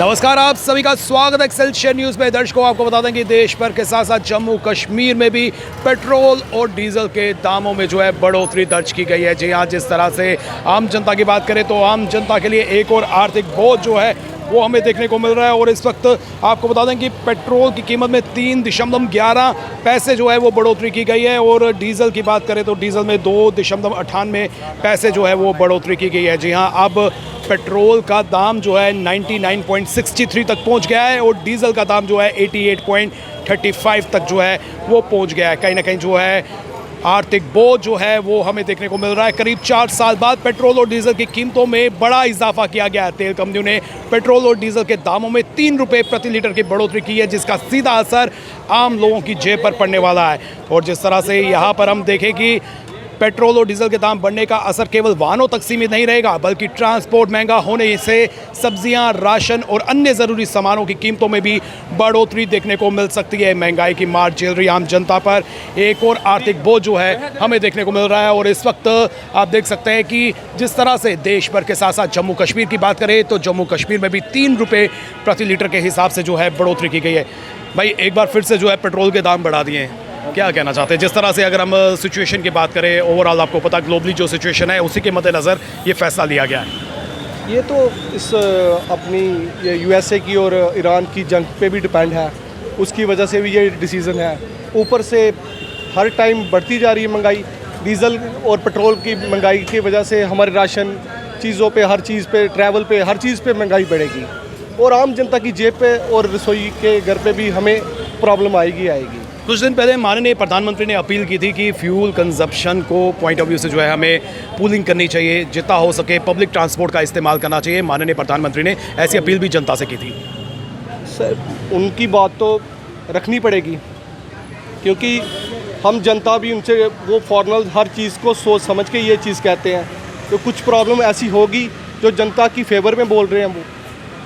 नमस्कार, आप सभी का स्वागत है एक्सेलशियर न्यूज़ में। दर्शकों, आपको बता दें कि देश भर के साथ साथ जम्मू कश्मीर में भी पेट्रोल और डीजल के दामों में जो है बढ़ोतरी दर्ज की गई है। जी हाँ, जिस तरह से आम जनता की बात करें तो आम जनता के लिए एक और आर्थिक बोझ जो है वो हमें देखने को मिल रहा है। और इस वक्त आपको बता दें कि पेट्रोल की कीमत में 3.11 पैसे जो है वो बढ़ोतरी की गई है और डीज़ल की बात करें तो डीज़ल में 2.98 पैसे जो है वो बढ़ोतरी की गई है। जी हाँ, अब पेट्रोल का दाम जो है 99.63 तक पहुंच गया है और डीज़ल का दाम जो है 88.35 तक जो है वो पहुंच गया है। कहीं ना कहीं जो है आर्थिक बोझ जो है वो हमें देखने को मिल रहा है। करीब 4 साल बाद पेट्रोल और डीजल की कीमतों में बड़ा इजाफा किया गया है। तेल कंपनियों ने पेट्रोल और डीजल के दामों में 3 रुपये प्रति लीटर की बढ़ोतरी की है, जिसका सीधा असर आम लोगों की जेब पर पड़ने वाला है। और जिस तरह से यहाँ पर हम देखें कि पेट्रोल और डीजल के दाम बढ़ने का असर केवल वाहनों तक सीमित नहीं रहेगा, बल्कि ट्रांसपोर्ट महंगा होने से सब्जियां, राशन और अन्य ज़रूरी सामानों की कीमतों में भी बढ़ोतरी देखने को मिल सकती है। महंगाई की मार झेल रही आम जनता पर एक और आर्थिक बोझ जो है हमें देखने को मिल रहा है। और इस वक्त आप देख सकते हैं कि जिस तरह से देश भर के साथ साथ जम्मू कश्मीर की बात करें तो जम्मू कश्मीर में भी 3 रुपये प्रति लीटर के हिसाब से जो है बढ़ोतरी की गई है। भाई, एक बार फिर से जो है पेट्रोल के दाम बढ़ा दिए हैं, क्या कहना चाहते हैं? जिस तरह से अगर हम सिचुएशन की बात करें ओवरऑल, आपको पता ग्लोबली जो सिचुएशन है उसी के मद्देनज़र ये फैसला लिया गया है। ये तो इस अपनी यूएसए की और ईरान की जंग पे भी डिपेंड है, उसकी वजह से भी ये डिसीज़न है। ऊपर से हर टाइम बढ़ती जा रही है महंगाई, डीज़ल और पेट्रोल की महंगाई की वजह से हमारे राशन चीज़ों पे, हर चीज़ पे, ट्रैवल पे, हर चीज़ पे महंगाई बढ़ेगी और आम जनता की जेब पे और रसोई के घर पे भी हमें प्रॉब्लम आएगी। कुछ दिन पहले माननीय प्रधानमंत्री ने अपील की थी कि फ्यूल कंजप्शन को पॉइंट ऑफ व्यू से जो है हमें पूलिंग करनी चाहिए, जितना हो सके पब्लिक ट्रांसपोर्ट का इस्तेमाल करना चाहिए। माननीय प्रधानमंत्री ने ऐसी अपील भी जनता से की थी। सर, उनकी बात तो रखनी पड़ेगी क्योंकि हम जनता भी उनसे, वो फॉरेनर्स हर चीज़ को सोच समझ के ये चीज़ कहते हैं, तो कुछ प्रॉब्लम ऐसी होगी जो जनता की फेवर में बोल रहे हैं वो।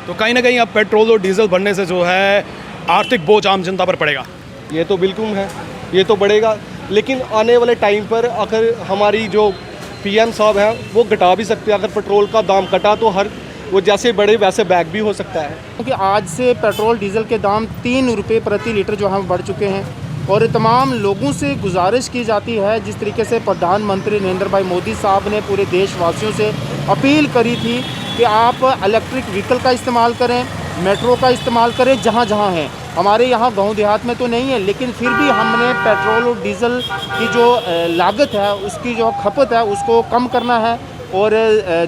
तो कहीं ना कहीं अब पेट्रोल और डीजल बढ़ने से जो है आर्थिक बोझ आम जनता पर पड़ेगा। ये तो बिल्कुल है, ये तो बढ़ेगा, लेकिन आने वाले टाइम पर अगर हमारी जो पीएम साहब हैं वो घटा भी सकते हैं। अगर पेट्रोल का दाम घटा तो हर वो जैसे बढ़े वैसे बैक भी हो सकता है। क्योंकि आज से पेट्रोल डीजल के दाम 3 रुपये प्रति लीटर जो हम बढ़ चुके हैं और तमाम लोगों से गुजारिश की जाती है, जिस तरीके से प्रधानमंत्री नरेंद्र भाई मोदी साहब ने पूरे देशवासियों से अपील करी थी कि आप इलेक्ट्रिक व्हीकल का इस्तेमाल करें, मेट्रो का इस्तेमाल करें जहाँ जहाँ हैं। हमारे यहाँ गांव देहात में तो नहीं है, लेकिन फिर भी हमने पेट्रोल और डीज़ल की जो लागत है, उसकी जो खपत है उसको कम करना है और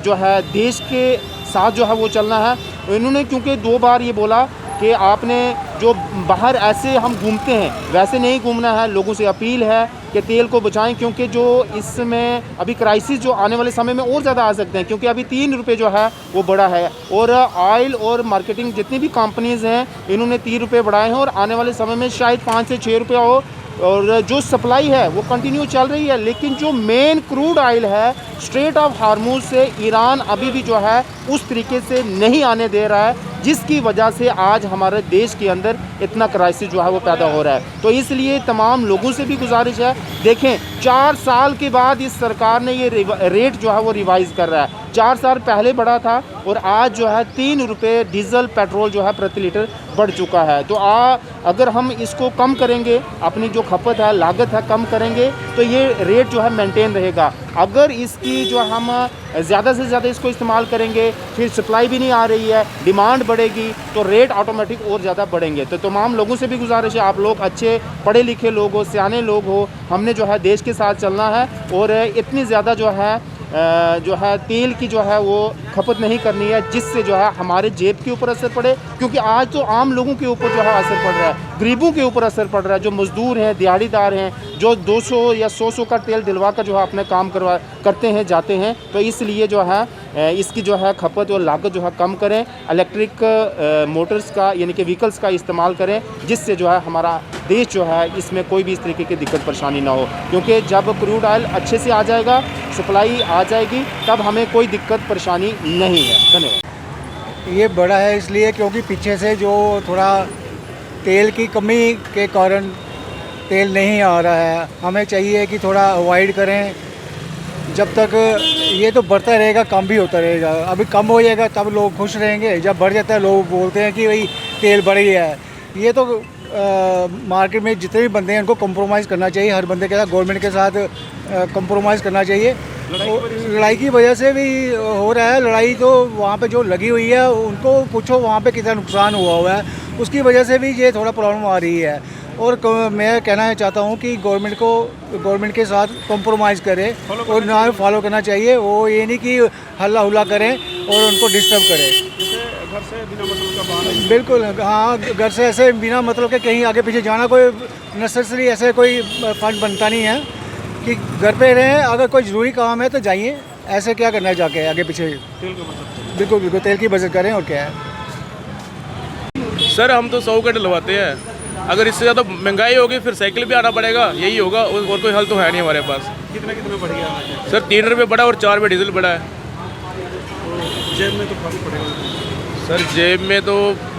जो है देश के साथ जो है वो चलना है। इन्होंने क्योंकि 2 बार ये बोला कि आपने जो बाहर ऐसे हम घूमते हैं वैसे नहीं घूमना है। लोगों से अपील है कि तेल को बचाएं, क्योंकि जो इसमें अभी क्राइसिस जो आने वाले समय में और ज़्यादा आ सकते हैं, क्योंकि अभी 3 रुपये जो है वो बढ़ा है। और ऑयल और मार्केटिंग जितनी भी कंपनीज़ हैं इन्होंने 3 रुपये बढ़ाए हैं और आने वाले समय में शायद 5 से 6 रुपये हो। और जो सप्लाई है वो कंटिन्यू चल रही है, लेकिन जो मेन क्रूड ऑयल है स्ट्रेट ऑफ हार्मूज से ईरान अभी भी जो है उस तरीके से नहीं आने दे रहा है, जिसकी वजह से आज हमारे देश के अंदर इतना क्राइसिस जो है वो पैदा हो रहा है। तो इसलिए तमाम लोगों से भी गुजारिश है, देखें 4 साल के बाद इस सरकार ने ये रेट जो है वो रिवाइज़ कर रहा है। 4 साल पहले बढ़ा था और आज जो है 3 रुपये डीज़ल पेट्रोल जो है प्रति लीटर बढ़ चुका है। तो अगर हम इसको कम करेंगे, अपनी जो खपत है, लागत है कम करेंगे, तो ये रेट जो है मेंटेन रहेगा। अगर इसकी जो हम ज़्यादा से ज़्यादा इसको इस्तेमाल करेंगे, फिर सप्लाई भी नहीं आ रही है, डिमांड बढ़ेगी, तो रेट ऑटोमेटिक और ज़्यादा बढ़ेंगे। तो तमाम लोगों से भी गुजारिश है, आप लोग अच्छे पढ़े लिखे लोग हो, सियाने लोग हो, हमने जो है देश के साथ चलना है और इतनी ज़्यादा जो है तेल की जो है वो खपत नहीं करनी है, जिससे जो है हमारे जेब के ऊपर असर पड़े। क्योंकि आज तो आम लोगों के ऊपर जो है असर पड़ रहा है, गरीबों के ऊपर असर पड़ रहा है, जो मज़दूर हैं, दिहाड़ीदार हैं, जो 200 या 100 का तेल दिलवा कर जो है अपने काम करते हैं, जाते हैं। तो इसलिए जो है इसकी जो है खपत और लागत जो है कम करें, इलेक्ट्रिक मोटर्स का यानी कि व्हीकल्स का इस्तेमाल करें, जिससे जो है हमारा देश जो है इसमें कोई भी इस तरीके की दिक्कत परेशानी ना हो। क्योंकि जब क्रूड ऑयल अच्छे से आ जाएगा, सप्लाई आ जाएगी, तब हमें कोई दिक्कत परेशानी नहीं है। धन्यवाद। ये बड़ा है इसलिए क्योंकि पीछे से जो थोड़ा तेल की कमी के कारण तेल नहीं आ रहा है, हमें चाहिए कि थोड़ा अवॉइड करें जब तक ये तो बढ़ता रहेगा, कम भी होता रहेगा। अभी कम हो जाएगा तब लोग खुश रहेंगे, जब बढ़ जाता है लोग बोलते हैं कि भाई तेल बढ़ गया है। ये तो मार्केट में जितने भी बंदे हैं उनको कंप्रोमाइज़ करना चाहिए, हर बंदे के साथ गवर्नमेंट के साथ कंप्रोमाइज़ करना चाहिए। लड़ाई की वजह से भी हो रहा है। लड़ाई तो वहाँ पे जो लगी हुई है उनको पूछो वहाँ पे कितना नुकसान हुआ है, उसकी वजह से भी ये थोड़ा प्रॉब्लम आ रही है। और मैं कहना चाहता हूँ कि गवर्नमेंट के साथ कंप्रोमाइज़ करें और ना फॉलो करना चाहिए। वो ये नहीं कि हल्ला हुल्ला करें और उनको डिस्टर्ब करें। घर से बिना मतलब का बहाना। बिल्कुल, हाँ, घर से ऐसे बिना मतलब के कहीं आगे पीछे जाना कोई नेसेसरी ऐसे कोई फंड बनता नहीं है कि घर पे रहें। अगर कोई ज़रूरी काम है तो जाइए, ऐसे क्या करना है जाके आगे पीछे। तेल का मतलब बिल्कुल बिल्कुल तेल की बचत करें और क्या है। सर हम तो 100 का डलवाते हैं, अगर इससे ज़्यादा महंगाई होगी फिर साइकिल भी आना पड़ेगा, यही होगा और कोई हल तो है नहीं हमारे पास। कितना बढ़ गया है? सर 3 रुपये बढ़ा और 4 रुपये डीजल बढ़ा है। जेब में तो फर्क पड़ेगा। सर जेब में तो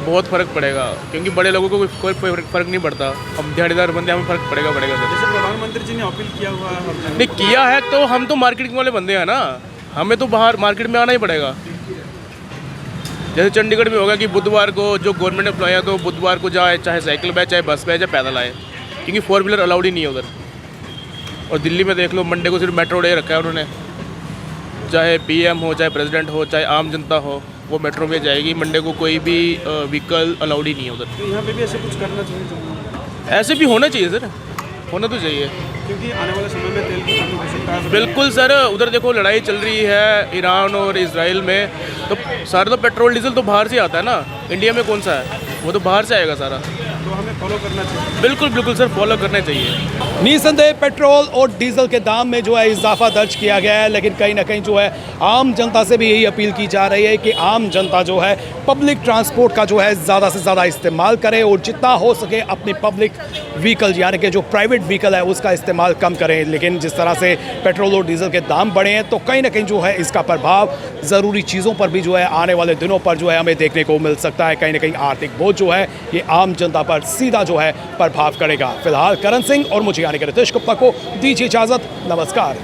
बहुत फ़र्क पड़ेगा, क्योंकि बड़े लोगों को कोई फ़र्क नहीं पड़ता। हम दिहाड़ीदार बंदे, हमें फ़र्क पड़ेगा सर। जैसे प्रधानमंत्री जी ने अपील किया हुआ है हर जगह। नहीं किया है तो हम तो मार्केटिंग वाले बंदे हैं ना, हमें तो बाहर मार्केट में आना ही पड़ेगा। जैसे चंडीगढ़ में होगा कि बुधवार को जो गवर्नमेंट एम्प्लॉय है तो बुधवार को जाए, चाहे साइकिल पे, चाहे बस पे, चाहे पैदल आए, क्योंकि 4 व्हीलर अलाउड ही नहीं है उधर। और दिल्ली में देख लो, मंडे को सिर्फ मेट्रो डे रखा है उन्होंने। चाहे पीएम हो, चाहे प्रेसिडेंट हो, चाहे आम जनता हो, वो मेट्रो में जाएगी। मंडे को कोई भी व्हीकल अलाउड ही नहीं है उधर। तो यहाँ पे भी ऐसे कुछ करना चाहिए। ऐसे भी होना चाहिए सर, होना तो चाहिए। क्योंकि आने वाले समय में तेल की कमी हो सकता है। बिल्कुल सर, उधर देखो लड़ाई चल रही है ईरान और इजराइल में, तो सारा तो पेट्रोल डीजल तो बाहर से आता है ना, इंडिया में कौन सा है, वो तो बाहर से आएगा सारा। तो हमें फॉलो करना चाहिए। बिल्कुल बिल्कुल सर, फॉलो करना चाहिए। निसंदेह पेट्रोल और डीजल के दाम में जो है इजाफा दर्ज किया गया है, लेकिन कहीं ना कहीं जो है आम जनता से भी यही अपील की जा रही है कि आम जनता जो है पब्लिक ट्रांसपोर्ट का जो है ज़्यादा से ज़्यादा इस्तेमाल करे और जितना हो सके अपनी पब्लिक व्हीकल यानी कि जो प्राइवेट व्हीकल है उसका इस्तेमाल कम करें। लेकिन जिस तरह से पेट्रोल और डीजल के दाम बढ़े हैं तो कहीं ना कहीं जो है इसका प्रभाव ज़रूरी चीज़ों पर भी जो है आने वाले दिनों पर जो है हमें देखने को मिल सकता है। कहीं ना कहीं आर्थिक बोझ जो है ये आम जनता पर सीधा जो है प्रभाव करेगा। फिलहाल करण सिंह और मुझे यानी कि रितेश गुप्ता को दीजिए इजाज़त। नमस्कार।